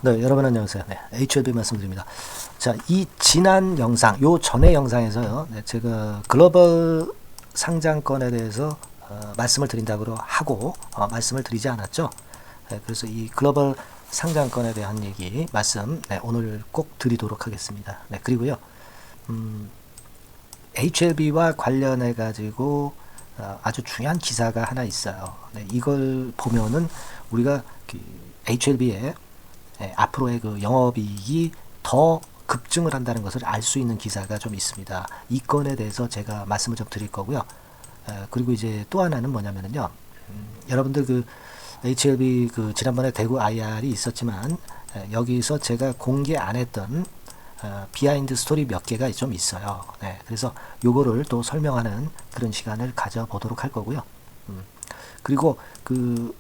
네, 여러분 안녕하세요. 네, HLB 말씀드립니다. 자, 이 지난 영상, 요 전의 영상에서요, 네, 제가 글로벌 상장권에 대해서 말씀을 드린다고 하고 말씀을 드리지 않았죠. 네, 그래서 이 글로벌 상장권에 대한 얘기 말씀 오늘 꼭 드리도록 하겠습니다. 네, 그리고요, HLB와 관련해 가지고 아주 중요한 기사가 하나 있어요. 네, 이걸 보면은 우리가 HLB의 앞으로의 그 영업이익이 더 급증을 한다는 것을 알 수 있는 기사가 좀 있습니다. 이 건에 대해서 제가 말씀을 좀 드릴 거고요. 그리고 이제 또 하나는 뭐냐면요. 여러분들 그 HLB 그 지난번에 대구 IR이 있었지만 여기서 제가 공개 안 했던 비하인드 스토리 몇 개가 좀 있어요. 네, 그래서 요거를 또 설명하는 그런 시간을 가져보도록 할 거고요. 그리고 그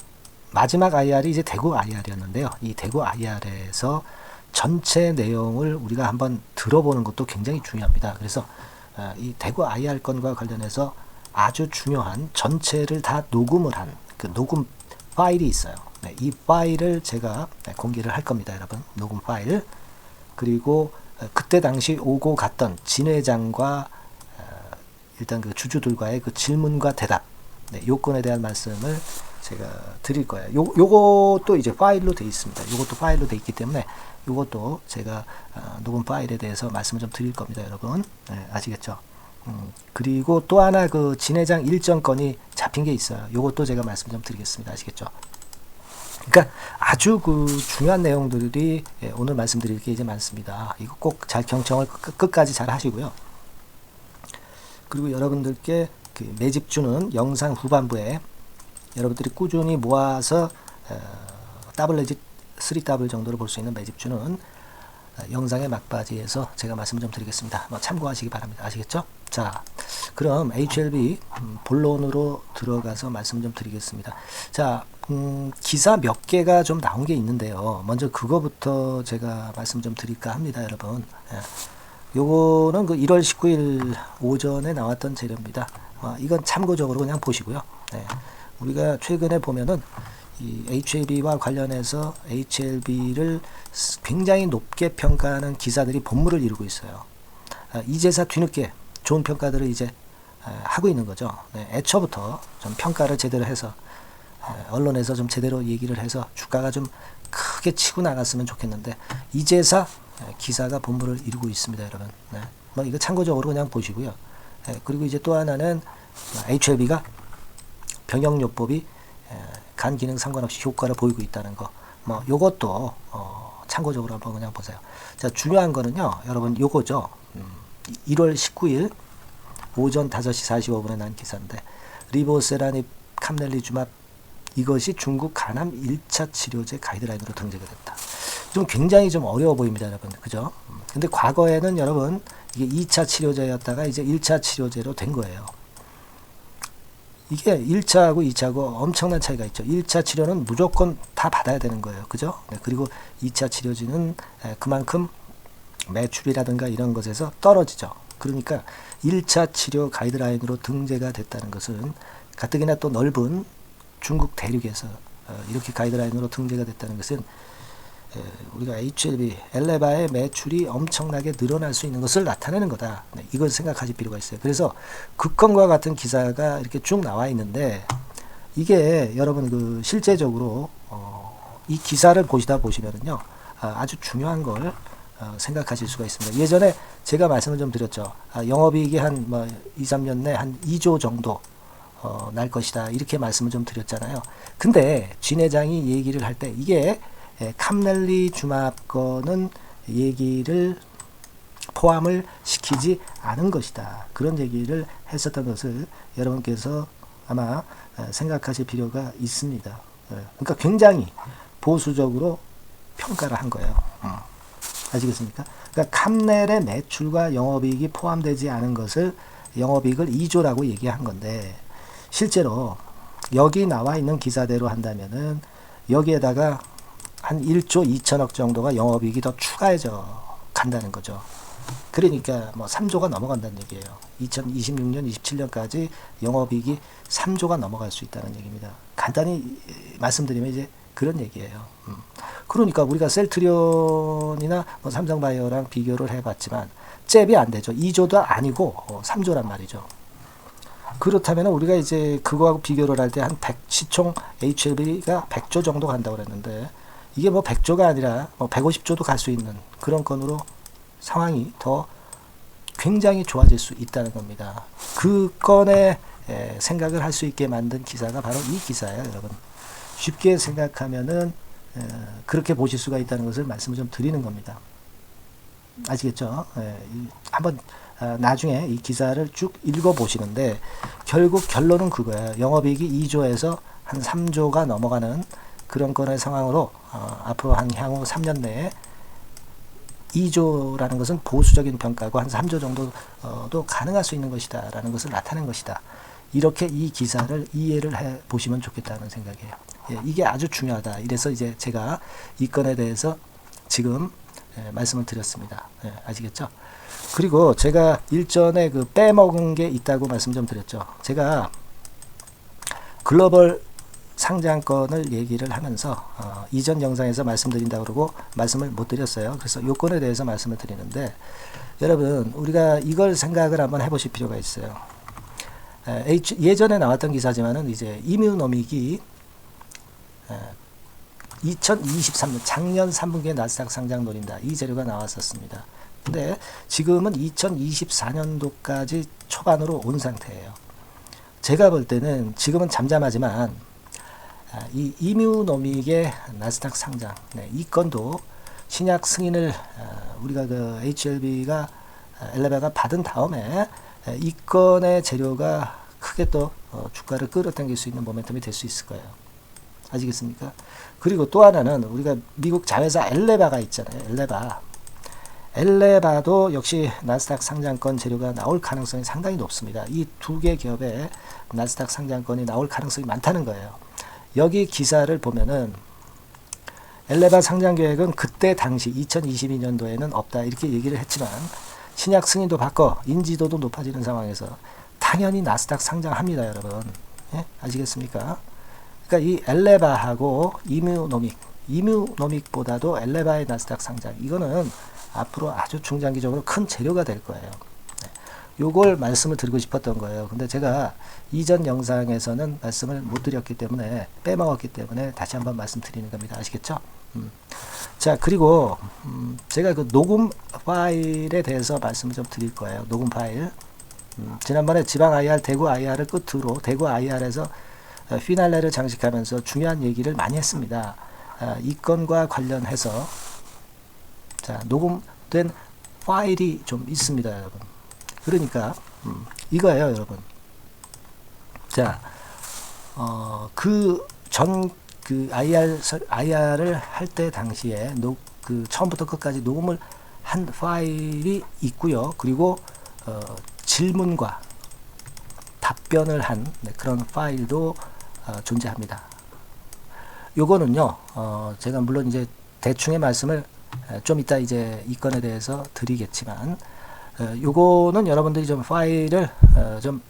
마지막 IR이 이제 대구 IR이었는데요. 이 대구 IR에서 전체 내용을 우리가 한번 들어보는 것도 굉장히 중요합니다. 그래서 이 대구 IR 건과 관련해서 아주 중요한 전체를 다 녹음을 한 그 녹음 파일이 있어요. 네, 이 파일을 제가 공개를 할 겁니다, 여러분. 녹음 파일. 그리고 그때 당시 오고 갔던 진 회장과 일단 그 주주들과의 그 질문과 대답, 요건에 대한 말씀을 제가 드릴 거예요. 요것도 이제 파일로 되어 있습니다. 요것도 파일로 되어 있기 때문에 요것도 제가 녹음 파일에 대해서 말씀을 좀 드릴 겁니다, 여러분. 네, 아시겠죠? 그리고 또 하나 그 진회장 일정 건이 잡힌 게 있어요. 요것도 제가 말씀 좀 드리겠습니다. 아시겠죠? 그러니까 아주 그 중요한 내용들이 오늘 말씀드릴 게 이제 많습니다. 이거 꼭 잘 경청을 끝까지 잘 하시고요. 그리고 여러분들께 그 매집주는 영상 후반부에 여러분들이 꾸준히 모아서 더블 내지 3더블 정도를 볼 수 있는 매집주는 영상의 막바지에서 제가 말씀 좀 드리겠습니다. 참고하시기 바랍니다. 아시겠죠? 자, 그럼 HLB 본론으로 들어가서 말씀 좀 드리겠습니다. 자, 기사 몇 개가 좀 나온 게 있는데요. 먼저 그거부터 제가 말씀 좀 드릴까 합니다, 여러분. 요거는 그 1월 19일 오전에 나왔던 재료입니다. 이건 참고적으로 그냥 보시고요. 우리가 최근에 보면은 이 HLB와 관련해서 HLB를 굉장히 높게 평가하는 기사들이 본물을 이루고 있어요. 이제사 뒤늦게 좋은 평가들을 이제 하고 있는 거죠. 애초부터 좀 평가를 제대로 해서 언론에서 좀 제대로 얘기를 해서 주가가 좀 크게 치고 나갔으면 좋겠는데 이제사 기사가 본물을 이루고 있습니다, 여러분. 이거 참고적으로 그냥 보시고요. 그리고 이제 또 하나는 HLB가 병역요법이 간 기능 상관없이 효과를 보이고 있다는 거. 요것도 참고적으로 한번 그냥 보세요. 자, 중요한 거는요, 여러분 요거죠. 1월 19일 오전 5시 45분에 난 기사인데 리보세라닙 캄넬리주맙 이것이 중국 간암 1차 치료제 가이드라인으로 등재가 됐다. 좀 굉장히 좀 어려워 보입니다, 여러분. 그죠? 근데 과거에는 여러분 이게 2차 치료제였다가 이제 1차 치료제로 된 거예요. 이게 1차하고 2차하고 엄청난 차이가 있죠. 1차 치료는 무조건 다 받아야 되는 거예요. 그죠? 그리고 2차 치료제는 그만큼 매출이라든가 이런 것에서 떨어지죠. 그러니까 1차 치료 가이드라인으로 등재가 됐다는 것은 가뜩이나 또 넓은 중국 대륙에서 이렇게 가이드라인으로 등재가 됐다는 것은 우리가 HLB, 엘레바의 매출이 엄청나게 늘어날 수 있는 것을 나타내는 거다. 이걸 생각하실 필요가 있어요. 그래서 그 건과 같은 기사가 이렇게 쭉 나와 있는데 이게 여러분 그 실제적으로 이 기사를 보시다 보시면은요 아주 중요한 걸 생각하실 수가 있습니다. 예전에 제가 말씀을 좀 드렸죠. 영업이익이 한 2, 3년 내 한 2조 정도 날 것이다. 이렇게 말씀을 좀 드렸잖아요. 근데 진 회장이 얘기를 할 때 이게 캄넬리주맙 거는 얘기를 포함을 시키지 않은 것이다. 그런 얘기를 했었던 것을 여러분께서 아마 생각하실 필요가 있습니다. 그러니까 굉장히 보수적으로 평가를 한 거예요. 아시겠습니까? 그러니까 캄넬의 매출과 영업이익이 포함되지 않은 것을 영업이익을 2조라고 얘기한 건데 실제로 여기 나와 있는 기사대로 한다면은 여기에다가 한 1조 2천억 정도가 영업이익이 더 추가해져 간다는 거죠. 그러니까 3조가 넘어간다는 얘기예요. 2026년, 27년까지 영업이익이 3조가 넘어갈 수 있다는 얘기입니다. 간단히 말씀드리면 이제 그런 얘기예요. 그러니까 우리가 셀트리온이나 뭐 삼성바이오랑 비교를 해봤지만 잽이 안 되죠. 2조도 아니고 3조란 말이죠. 그렇다면 우리가 이제 그거하고 비교를 할 때 한 시총 HLB가 100조 정도 간다고 그랬는데 이게 뭐 100조가 아니라 뭐 150조도 갈 수 있는 그런 건으로 상황이 더 굉장히 좋아질 수 있다는 겁니다. 그 건에 생각을 할 수 있게 만든 기사가 바로 이 기사예요, 여러분. 쉽게 생각하면은 그렇게 보실 수가 있다는 것을 말씀을 좀 드리는 겁니다. 아시겠죠? 한번 나중에 이 기사를 쭉 읽어보시는데 결국 결론은 그거예요. 영업이익이 2조에서 한 3조가 넘어가는 그런 건의 상황으로 앞으로 한 향후 3년 내에 2조라는 것은 보수적인 평가고 한 3조 정도도 가능할 수 있는 것이다 라는 것을 나타낸 것이다. 이렇게 이 기사를 이해를 해 보시면 좋겠다는 생각이에요. 이게 아주 중요하다. 이래서 이제 제가 이 건에 대해서 지금 말씀을 드렸습니다. 아시겠죠? 그리고 제가 일전에 그 빼먹은 게 있다고 말씀 좀 드렸죠. 제가 글로벌 상장권을 얘기를 하면서 이전 영상에서 말씀드린다고 그러고 말씀을 못 드렸어요. 그래서 이 건에 대해서 말씀을 드리는데 여러분 우리가 이걸 생각을 한번 해보실 필요가 있어요. 예전에 나왔던 기사지만은 이제 이뮤노믹이 2023년 작년 3분기에 나스닥 상장 노린다. 이 재료가 나왔었습니다. 근데 지금은 2024년도까지 초반으로 온 상태예요. 제가 볼 때는 지금은 잠잠하지만 이 이뮤노믹의 나스닥 상장, 이 건도 신약 승인을 우리가 그 HLB가 엘레바가 받은 다음에 이 건의 재료가 크게 또 주가를 끌어당길 수 있는 모멘텀이 될 수 있을 거예요. 아시겠습니까? 그리고 또 하나는 우리가 미국 자회사 엘레바가 있잖아요. 엘레바도 역시 나스닥 상장권 재료가 나올 가능성이 상당히 높습니다. 이 두 개 기업의 나스닥 상장권이 나올 가능성이 많다는 거예요. 여기 기사를 보면은 엘레바 상장 계획은 그때 당시 2022년도에는 없다 이렇게 얘기를 했지만 신약 승인도 받고 인지도도 높아지는 상황에서 당연히 나스닥 상장합니다, 여러분. 예? 아시겠습니까? 그러니까 이 엘레바하고 이뮤노믹보다도 엘레바의 나스닥 상장 이거는 앞으로 아주 중장기적으로 큰 재료가 될 거예요. 요걸 말씀을 드리고 싶었던 거예요. 근데 제가 이전 영상에서는 말씀을 못 드렸기 때문에 빼먹었기 때문에 다시 한번 말씀드리는 겁니다. 아시겠죠? 자, 그리고 제가 그 녹음 파일에 대해서 말씀을 좀 드릴 거예요. 녹음 파일. 지난번에 지방 IR, 대구 IR을 끝으로 대구 IR에서 피날레를 장식하면서 중요한 얘기를 많이 했습니다. 이 건과 관련해서 자, 녹음된 파일이 좀 있습니다, 여러분. 그러니까 이거예요, 여러분. 자, 그 IR을 할 때 당시에 처음부터 끝까지 녹음을 한 파일이 있고요. 그리고 질문과 답변을 한 그런 파일도 존재합니다. 요거는요, 제가 물론 이제 대충의 말씀을 좀 이따 이제 이 건에 대해서 드리겠지만, 요거는 여러분들이 좀 파일을 좀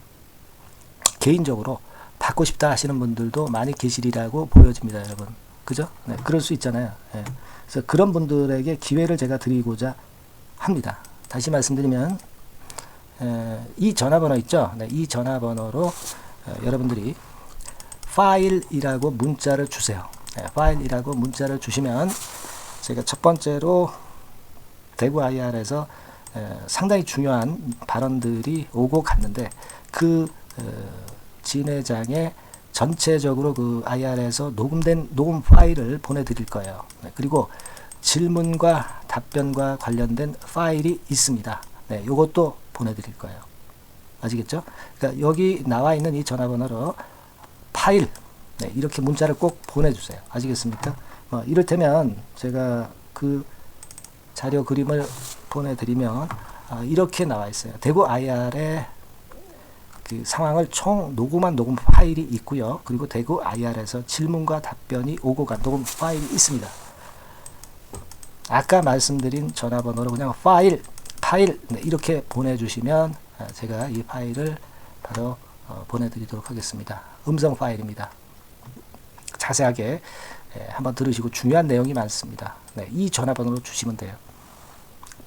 개인적으로 받고 싶다 하시는 분들도 많이 계시리라고 보여집니다, 여러분. 그죠? 네, 그럴 수 있잖아요. 네. 그래서 그런 분들에게 기회를 제가 드리고자 합니다. 다시 말씀드리면, 이 전화번호 있죠? 네, 이 전화번호로 여러분들이 파일이라고 문자를 주세요. 네, 파일이라고 문자를 주시면 제가 첫 번째로 대구 IR에서 상당히 중요한 발언들이 오고 갔는데 그 진회장에 전체적으로 그 IR에서 녹음된 녹음 파일을 보내드릴 거예요. 네, 그리고 질문과 답변과 관련된 파일이 있습니다. 네, 요것도 보내드릴 거예요. 아시겠죠? 그러니까 여기 나와 있는 이 전화번호로 파일, 네, 이렇게 문자를 꼭 보내주세요. 아시겠습니까? 이를테면 제가 그 자료 그림을 보내드리면 이렇게 나와 있어요. 대구 IR의 그 상황을 총 녹음한 녹음 파일이 있고요. 그리고 대구 IR에서 질문과 답변이 오고 간 녹음 파일이 있습니다. 아까 말씀드린 전화번호로 그냥 파일 네, 이렇게 보내주시면 제가 이 파일을 바로 보내드리도록 하겠습니다. 음성 파일입니다. 자세하게 한번 들으시고 중요한 내용이 많습니다. 네, 이 전화번호로 주시면 돼요.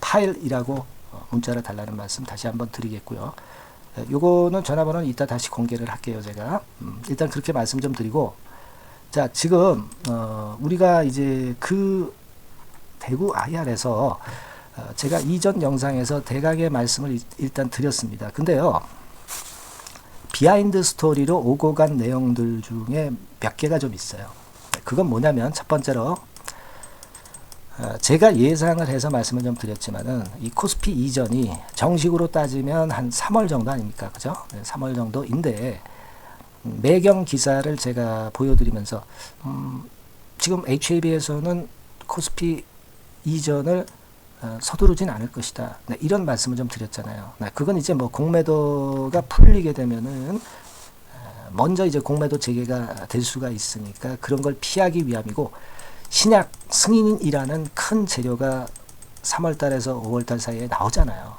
파일이라고 문자를 달라는 말씀 다시 한번 드리겠고요. 요거는 전화번호는 이따 다시 공개를 할게요. 제가 일단 그렇게 말씀 좀 드리고, 자, 지금 우리가 이제 그 대구 IR에서 제가 이전 영상에서 대강의 말씀을 일단 드렸습니다. 근데요, 비하인드 스토리로 오고 간 내용들 중에 몇 개가 좀 있어요. 그건 뭐냐면, 첫 번째로 제가 예상을 해서 말씀을 좀 드렸지만은 이 코스피 이전이 정식으로 따지면 한 3월 정도 아닙니까? 그죠? 3월 정도인데, 매경 기사를 제가 보여드리면서 지금 HLB에서는 코스피 이전을 서두르진 않을 것이다. 네, 이런 말씀을 좀 드렸잖아요. 네, 그건 이제 뭐 공매도가 풀리게 되면은 먼저 이제 공매도 재개가 될 수가 있으니까 그런 걸 피하기 위함이고, 신약 승인이라는 큰 재료가 3월달에서 5월달 사이에 나오잖아요.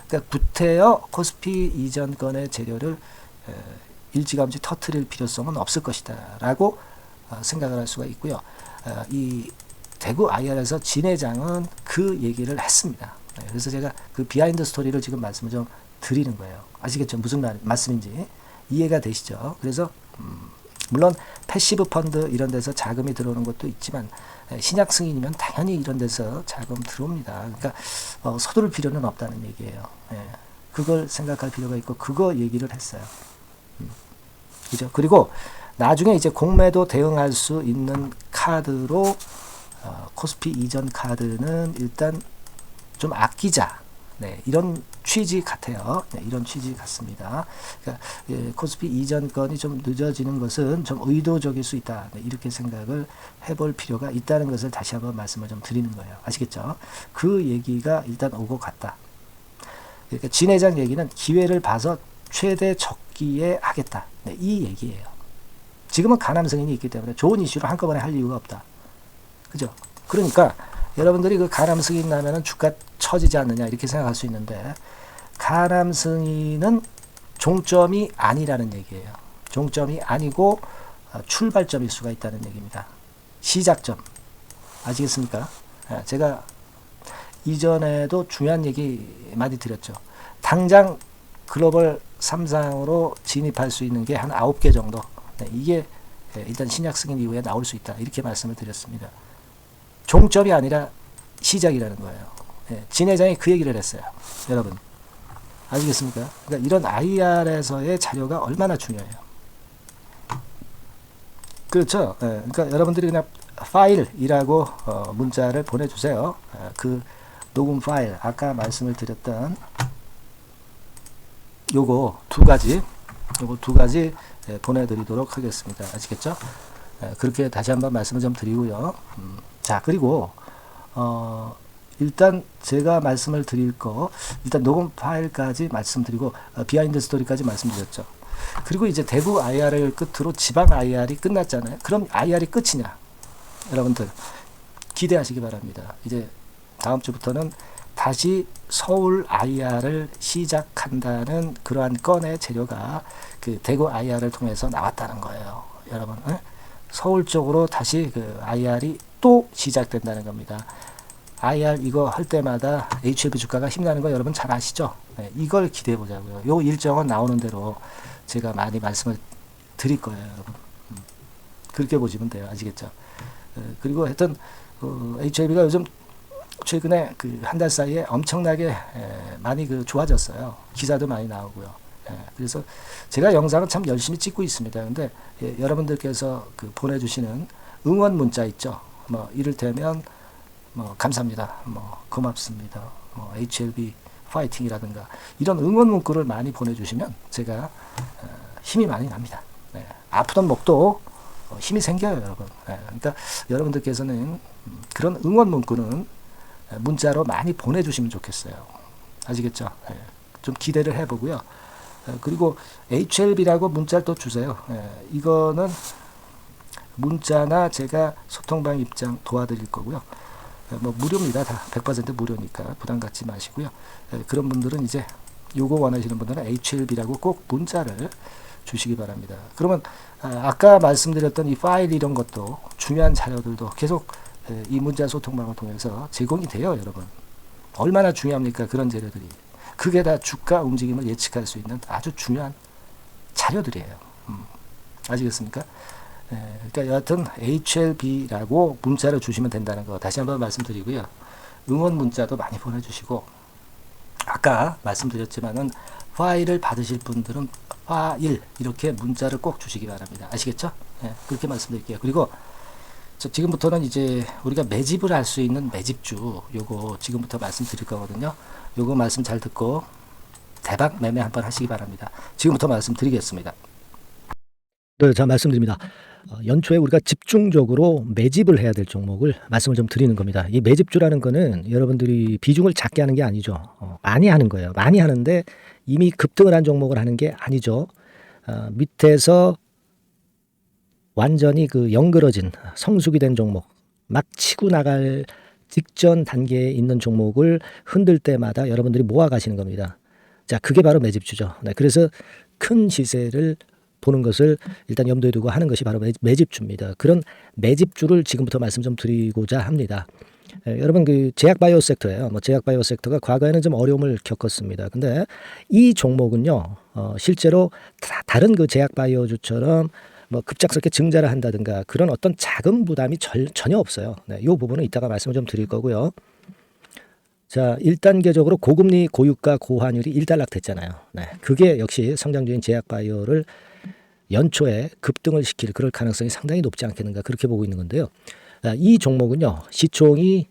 그러니까 구태여 코스피 이전 건의 재료를 일찌감치 터트릴 필요성은 없을 것이다 라고 생각을 할 수가 있고요. 이 대구 IR에서 진 회장은 그 얘기를 했습니다. 그래서 제가 그 비하인드 스토리를 지금 말씀을 좀 드리는 거예요. 아시겠죠? 무슨 말씀인지 이해가 되시죠? 그래서 물론 패시브 펀드 이런 데서 자금이 들어오는 것도 있지만 신약 승인이면 당연히 이런 데서 자금 들어옵니다. 그러니까 서두를 필요는 없다는 얘기예요. 그걸 생각할 필요가 있고 그거 얘기를 했어요. 그죠? 그리고 나중에 이제 공매도 대응할 수 있는 카드로 코스피 이전 카드는 일단 좀 아끼자. 네, 이런 취지 같아요. 네, 이런 취지 같습니다. 그러니까 코스피 이전 건이 좀 늦어지는 것은 좀 의도적일 수 있다. 네, 이렇게 생각을 해볼 필요가 있다는 것을 다시 한번 말씀을 좀 드리는 거예요. 아시겠죠? 그 얘기가 일단 오고 갔다. 그러니까 진 회장 얘기는 기회를 봐서 최대 적기에 하겠다. 네, 이 얘기예요. 지금은 간암 승인이 있기 때문에 좋은 이슈를 한꺼번에 할 이유가 없다. 그죠? 그러니까 여러분들이 그 간암 승인 나면은 주가 처지지 않느냐 이렇게 생각할 수 있는데, 간암 승인은 종점이 아니라는 얘기예요. 종점이 아니고 출발점일 수가 있다는 얘기입니다. 시작점. 아시겠습니까? 제가 이전에도 중요한 얘기 많이 드렸죠. 당장 글로벌 3상으로 진입할 수 있는 게 한 9개 정도. 네, 이게 일단 신약 승인 이후에 나올 수 있다. 이렇게 말씀을 드렸습니다. 종점이 아니라 시작이라는 거예요. 진 회장이 그 얘기를 했어요. 여러분 아시겠습니까? 그러니까 이런 IR에서의 자료가 얼마나 중요해요. 그렇죠. 그러니까 여러분들이 그냥 파일이라고 문자를 보내주세요. 그 녹음 파일 아까 말씀을 드렸던 요거 두 가지 보내드리도록 하겠습니다. 아시겠죠? 그렇게 다시 한번 말씀을 좀 드리고요. 자, 그리고 일단 제가 말씀을 드릴 거 일단 녹음 파일까지 말씀드리고 비하인드 스토리까지 말씀드렸죠. 그리고 이제 대구 IR을 끝으로 지방 IR이 끝났잖아요. 그럼 IR이 끝이냐? 여러분들 기대하시기 바랍니다. 이제 다음 주부터는 다시 서울 IR을 시작한다는 그러한 건의 재료가 그 대구 IR을 통해서 나왔다는 거예요. 여러분, 서울 쪽으로 다시 그 IR이 또 시작된다는 겁니다. IR 이거 할 때마다 HLB 주가가 힘나는 거 여러분 잘 아시죠? 네, 이걸 기대해 보자고요. 요 일정은 나오는 대로 제가 많이 말씀을 드릴 거예요, 여러분. 그렇게 보시면 돼요. 아시겠죠? 그리고 하여튼 HLB가 요즘 최근에 그 한 달 사이에 엄청나게 많이 그 좋아졌어요. 기사도 많이 나오고요. 그래서 제가 영상을 참 열심히 찍고 있습니다. 근데 여러분들께서 그 보내주시는 응원 문자 있죠. 뭐 이를테면 뭐 감사합니다. 뭐 고맙습니다. 뭐 HLB 파이팅이라든가 이런 응원 문구를 많이 보내주시면 제가 힘이 많이 납니다. 아프던 목도 힘이 생겨요, 여러분. 그러니까 여러분들께서는 그런 응원 문구는 문자로 많이 보내주시면 좋겠어요. 아시겠죠? 좀 기대를 해보고요. 그리고 HLB라고 문자를 또 주세요. 이거는 문자나 제가 소통방 입장 도와드릴 거고요. 뭐 무료입니다. 다 100% 무료니까 부담 갖지 마시고요. 그런 분들은 이제 요거 원하시는 분들은 HLB라고 꼭 문자를 주시기 바랍니다. 그러면 아까 말씀드렸던 이 파일 이런 것도 중요한 자료들도 계속 이 문자 소통방을 통해서 제공이 돼요, 여러분. 얼마나 중요합니까? 그런 재료들이. 그게 다 주가 움직임을 예측할 수 있는 아주 중요한 자료들이에요. 아시겠습니까? 그러니까 여하튼 HLB라고 문자를 주시면 된다는 거 다시 한번 말씀드리고요. 응원 문자도 많이 보내주시고, 아까 말씀드렸지만은 파일을 받으실 분들은 파일 이렇게 문자를 꼭 주시기 바랍니다. 아시겠죠? 그렇게 말씀드릴게요. 그리고 지금부터는 이제 우리가 매집을 할 수 있는 매집주 요거 지금부터 말씀드릴 거거든요. 요거 말씀 잘 듣고 대박 매매 한번 하시기 바랍니다. 지금부터 말씀드리겠습니다. 네, 자 말씀드립니다. 연초에 우리가 집중적으로 매집을 해야 될 종목을 말씀을 좀 드리는 겁니다. 이 매집주라는 거는 여러분들이 비중을 작게 하는 게 아니죠. 많이 하는 거예요. 많이 하는데 이미 급등을 한 종목을 하는 게 아니죠. 밑에서 완전히 그 영그러진 성숙이 된 종목, 막 치고 나갈 직전 단계에 있는 종목을 흔들 때마다 여러분들이 모아 가시는 겁니다. 자, 그게 바로 매집주죠. 네, 그래서 큰 시세를 보는 것을 일단 염두에 두고 하는 것이 바로 매집주입니다. 그런 매집주를 지금부터 말씀 좀 드리고자 합니다. 여러분 그 제약바이오 섹터예요. 제약바이오 섹터가 과거에는 좀 어려움을 겪었습니다. 근데 이 종목은요, 실제로 다른 그 제약바이오주처럼 급작스럽게 증자를 한다든가 그런 어떤 자금 부담이 전혀 없어요. 네, 이 부분은 이따가 말씀을 좀 드릴 거고요. 자, 1단계적으로 고금리, 고유가, 고환율이 일단락됐잖아요. 네, 그게 역시 성장주인 제약바이오를 연초에 급등을 시킬 그럴 가능성이 상당히 높지 않겠는가 그렇게 보고 있는 건데요. 이 종목은요, 시총이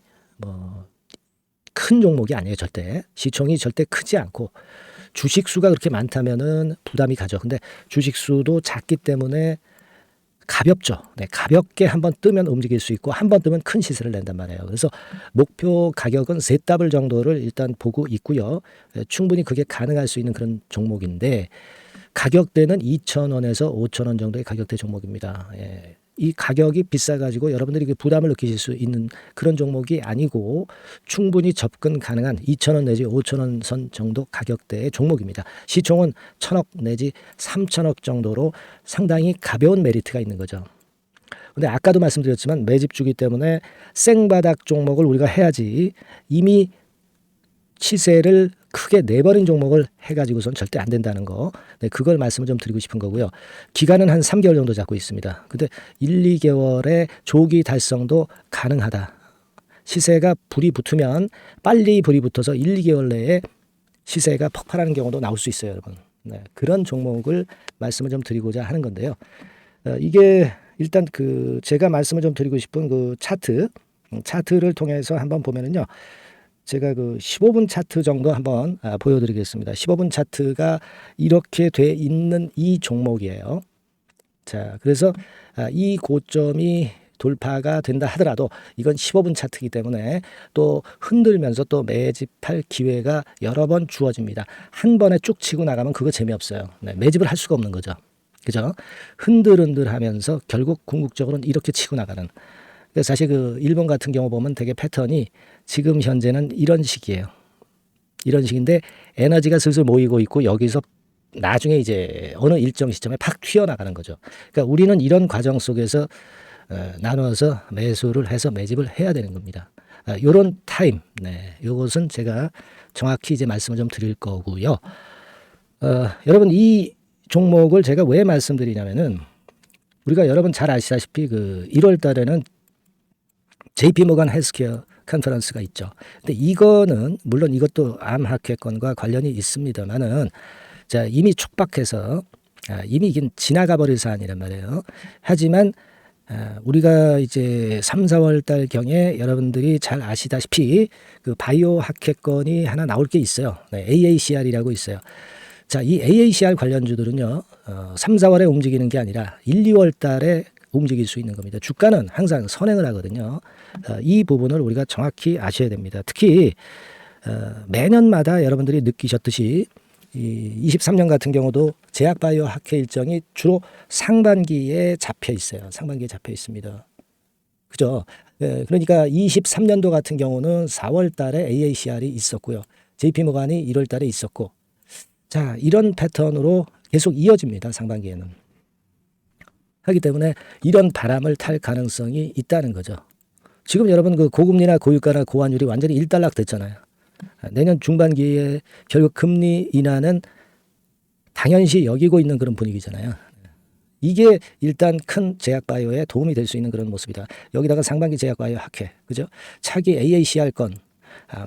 큰 종목이 아니에요. 절대 시총이 절대 크지 않고 주식 수가 그렇게 많다면은 부담이 가죠. 근데 주식 수도 작기 때문에 가볍죠. 네, 가볍게 한번 뜨면 움직일 수 있고 한번 뜨면 큰 시세를 낸단 말이에요. 그래서 목표 가격은 세 더블 정도를 일단 보고 있고요. 충분히 그게 가능할 수 있는 그런 종목인데 가격대는 2,000원에서 5,000원 정도의 가격대 종목입니다. 이 가격이 비싸가지고 여러분들이 그 부담을 느끼실 수 있는 그런 종목이 아니고 충분히 접근 가능한 2,000원 내지 5,000원 선 정도 가격대의 종목입니다. 시총은 1,000억 내지 3,000억 정도로 상당히 가벼운 메리트가 있는 거죠. 근데 아까도 말씀드렸지만 매집주기 때문에 생바닥 종목을 우리가 해야지 이미 시세를 크게 내버린 종목을 해가지고선 절대 안 된다는 거. 네, 그걸 말씀을 좀 드리고 싶은 거고요. 기간은 한 3개월 정도 잡고 있습니다. 근데 1, 2개월의 조기 달성도 가능하다. 시세가 불이 붙으면 빨리 불이 붙어서 1, 2개월 내에 시세가 폭발하는 경우도 나올 수 있어요, 여러분. 네, 그런 종목을 말씀을 좀 드리고자 하는 건데요. 이게 일단 그 제가 말씀을 좀 드리고 싶은 그 차트를 통해서 한번 보면은요. 제가 그 15분 차트 정도 한번 보여드리겠습니다. 15분 차트가 이렇게 돼 있는 이 종목이에요. 자, 그래서 이 고점이 돌파가 된다 하더라도 이건 15분 차트이기 때문에 또 흔들면서 또 매집할 기회가 여러 번 주어집니다. 한 번에 쭉 치고 나가면 그거 재미없어요. 네, 매집을 할 수가 없는 거죠. 그죠? 흔들흔들하면서 결국 궁극적으로는 이렇게 치고 나가는. 사실 그 일본 같은 경우 보면 되게 패턴이 지금 현재는 이런 식이에요. 이런 식인데 에너지가 슬슬 모이고 있고 여기서 나중에 이제 어느 일정 시점에 팍 튀어나가는 거죠. 그러니까 우리는 이런 과정 속에서 나눠서 매수를 해서 매집을 해야 되는 겁니다. 요런 타임, 네, 요것은 제가 정확히 이제 말씀을 좀 드릴 거고요. 여러분 이 종목을 제가 왜 말씀드리냐면은 우리가 여러분 잘 아시다시피 그 1월 달에는 JP 모간 헬스케어 컨퍼런스가 있죠. 근데 이거는 물론 이것도 암 학회권과 관련이 있습니다만은 자 이미 촉박해서 이미 이게 지나가 버릴 사안이란 말이에요. 하지만 우리가 이제 3, 4월 달 경에 여러분들이 잘 아시다시피 그 바이오 학회권이 하나 나올 게 있어요. 네, AACR이라고 있어요. 자, 이 AACR 관련주들은요. 3, 4월에 움직이는 게 아니라 1, 2월 달에 움직일 수 있는 겁니다. 주가는 항상 선행을 하거든요. 이 부분을 우리가 정확히 아셔야 됩니다. 특히 매년마다 여러분들이 느끼셨듯이 23년 같은 경우도 제약바이오 학회 일정이 주로 상반기에 잡혀 있어요. 상반기에 잡혀 있습니다. 그죠? 그러니까 23년도 같은 경우는 4월 달에 AACR이 있었고요. JP모간이 1월 달에 있었고 자, 이런 패턴으로 계속 이어집니다. 상반기에는. 하기 때문에 이런 바람을 탈 가능성이 있다는 거죠. 지금 여러분 그 고금리나 고유가나 고환율이 완전히 일단락 됐잖아요. 내년 중반기에 결국 금리 인하는 당연시 여기고 있는 그런 분위기잖아요. 이게 일단 큰 제약바이오에 도움이 될 수 있는 그런 모습이다. 여기다가 상반기 제약바이오 학회, 그죠? 차기 AACR 건,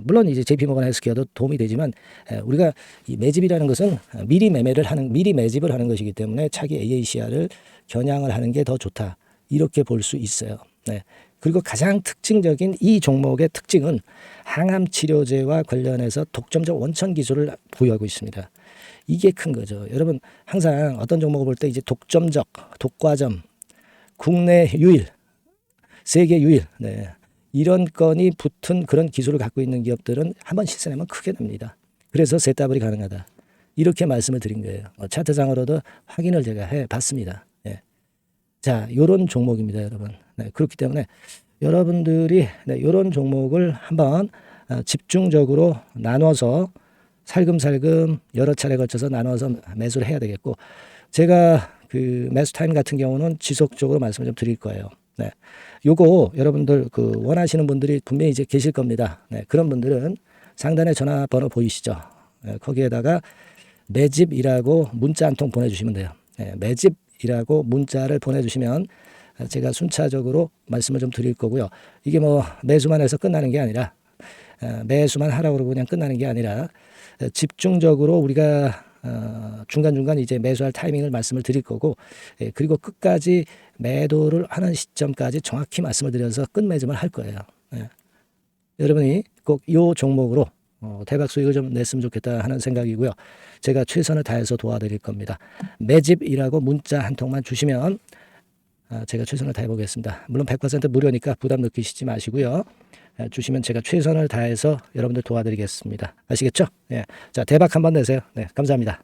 물론 이제 JP모건 헬스케어도 도움이 되지만 우리가 이 매집이라는 것은 미리 매집을 하는 것이기 때문에 차기 AACR을 겨냥을 하는 게 더 좋다. 이렇게 볼 수 있어요. 네. 그리고 가장 특징적인 이 종목의 특징은 항암 치료제와 관련해서 독점적 원천 기술을 보유하고 있습니다. 이게 큰 거죠. 여러분 항상 어떤 종목을 볼 때 이제 독점적, 독과점, 국내 유일, 세계 유일, 네. 이런 건이 붙은 그런 기술을 갖고 있는 기업들은 한번 실패하면 크게 납니다. 그래서 세더블이 가능하다. 이렇게 말씀을 드린 거예요. 차트상으로도 확인을 제가 해봤습니다. 네. 자, 요런 종목입니다, 여러분. 네, 그렇기 때문에 여러분들이 이런 종목을 한번 집중적으로 나눠서 살금살금 여러 차례 걸쳐서 나눠서 매수를 해야 되겠고, 제가 그 매수 타임 같은 경우는 지속적으로 말씀을 좀 드릴 거예요. 네. 요거 여러분들 그 원하시는 분들이 분명히 이제 계실 겁니다. 네. 그런 분들은 상단에 전화번호 보이시죠? 네. 거기에다가 매집이라고 문자 한 통 보내주시면 돼요. 네. 매집이라고 문자를 보내주시면 제가 순차적으로 말씀을 좀 드릴 거고요. 이게 뭐 매수만 해서 끝나는 게 아니라 매수만 하라고 그러고 그냥 끝나는 게 아니라 집중적으로 우리가 중간중간 이제 매수할 타이밍을 말씀을 드릴 거고, 그리고 끝까지 매도를 하는 시점까지 정확히 말씀을 드려서 끝매집을 할 거예요. 여러분이 꼭 이 종목으로 대박 수익을 좀 냈으면 좋겠다 하는 생각이고요. 제가 최선을 다해서 도와드릴 겁니다. 매집이라고 문자 한 통만 주시면 제가 최선을 다해 보겠습니다. 물론 100% 무료니까 부담 느끼시지 마시고요. 주시면 제가 최선을 다해서 여러분들 도와드리겠습니다. 아시겠죠? 네. 자, 대박 한번 내세요. 네, 감사합니다.